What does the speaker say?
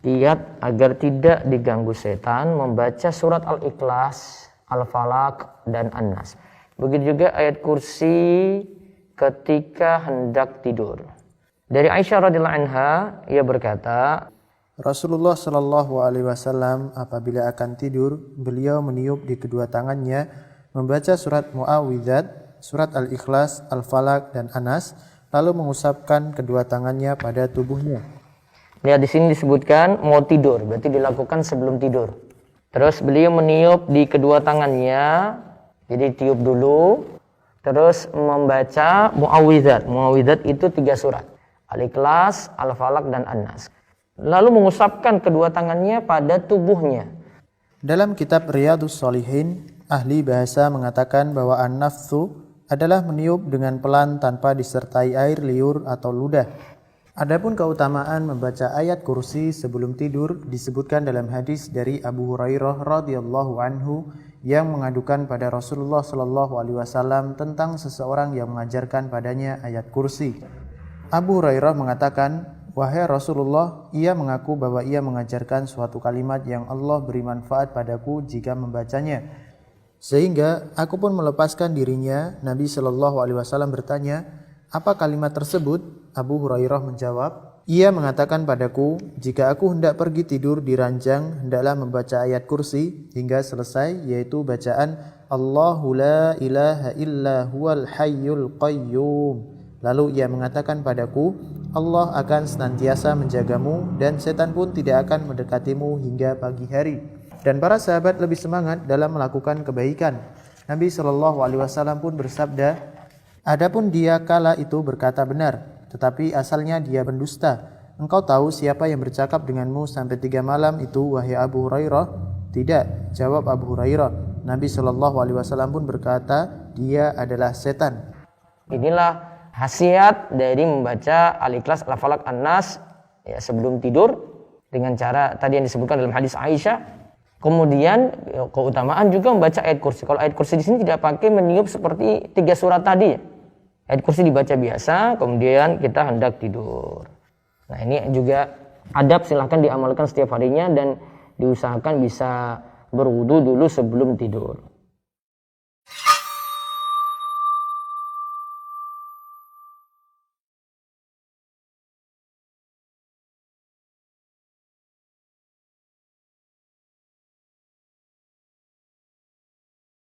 Kiat agar tidak diganggu setan membaca surat Al-Ikhlas, Al-Falaq, dan An-Nas. Begitu juga ayat kursi ketika hendak tidur. Dari Aisyah radhiyallahu anha, ia berkata, Rasulullah Shallallahu Alaihi Wasallam apabila akan tidur, beliau meniup di kedua tangannya, membaca surat Mu'awwidzat, surat Al-Ikhlas, Al-Falaq, dan An-Nas, lalu mengusapkan kedua tangannya pada tubuhnya. Ya, di sini disebutkan mau tidur, berarti dilakukan sebelum tidur. Terus beliau meniup di kedua tangannya, jadi tiup dulu, terus membaca Mu'awwidzat. Mu'awwidzat itu 3 surat, Al-Ikhlas, Al-Falaq, dan An-Nas. Lalu mengusapkan kedua tangannya pada tubuhnya. Dalam kitab Riyadhus Shalihin, ahli bahasa mengatakan bahwa an-nafthu adalah meniup dengan pelan tanpa disertai air liur atau ludah. Adapun keutamaan membaca ayat kursi sebelum tidur disebutkan dalam hadis dari Abu Hurairah radhiyallahu anhu yang mengadukan pada Rasulullah sallallahu alaihi wasallam tentang seseorang yang mengajarkan padanya ayat kursi. Abu Hurairah mengatakan, "Wahai Rasulullah, ia mengaku bahwa ia mengajarkan suatu kalimat yang Allah beri manfaat padaku jika membacanya. Sehingga aku pun melepaskan dirinya." Nabi sallallahu alaihi wasallam bertanya, "Apa kalimat tersebut?" Abu Hurairah menjawab, "Ia mengatakan padaku, jika aku hendak pergi tidur di ranjang, hendaklah membaca ayat kursi hingga selesai, yaitu bacaan Allahu la ilaha illa huwal hayyul qayyum. Lalu ia mengatakan padaku, Allah akan senantiasa menjagamu dan setan pun tidak akan mendekatimu hingga pagi hari." Dan para sahabat lebih semangat dalam melakukan kebaikan. Nabi SAW pun bersabda, "Adapun dia kala itu berkata benar, tetapi asalnya dia pendusta. Engkau tahu siapa yang bercakap denganmu sampai 3 malam itu, wahai Abu Hurairah?" "Tidak," jawab Abu Hurairah. Nabi SAW pun berkata, "Dia adalah setan." Inilah khasiat dari membaca Al-Ikhlas, Al-Falaq, An-Nas ya, sebelum tidur dengan cara tadi yang disebutkan dalam hadis Aisyah. Kemudian keutamaan juga membaca ayat kursi. Kalau ayat kursi di sini tidak pakai meniup seperti 3 surat tadi. Ayat kursi dibaca biasa, kemudian kita hendak tidur. Nah, ini juga adab, silahkan diamalkan setiap harinya dan diusahakan bisa berwudu dulu sebelum tidur.